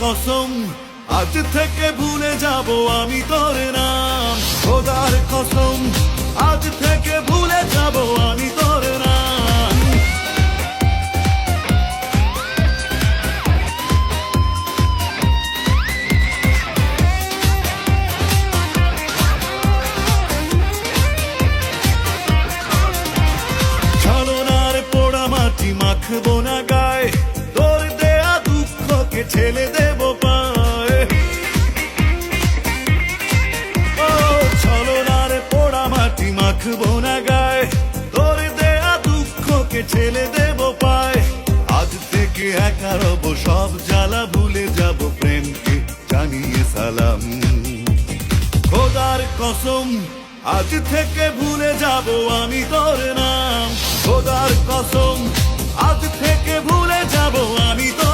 কসম আজ থেকে ভুলে যাব আমি তোর নাম। খোদার কসম আজ থেকে ভুলে যাব আমি তোর নাম। ছলনার পোড়া মাটি মাখবো না গায়ে, তোর দেয়া দুঃখকে ছেলে দেব পায়ে। ও ছলনার পোড়া মাটি মাখবো না গায়ে, তোর দেয়া দুঃখকে ছেলে দেব পায়ে। আজ থেকে একা রব, সব জ্বালা ভুলে যাব, প্রেমকে জানিয়ে সালাম। খোদার কসম আজ থেকে ভুলে যাব আমি তোর নাম। খোদার কসম আজ থেকে ভুলে যাব আমি তোর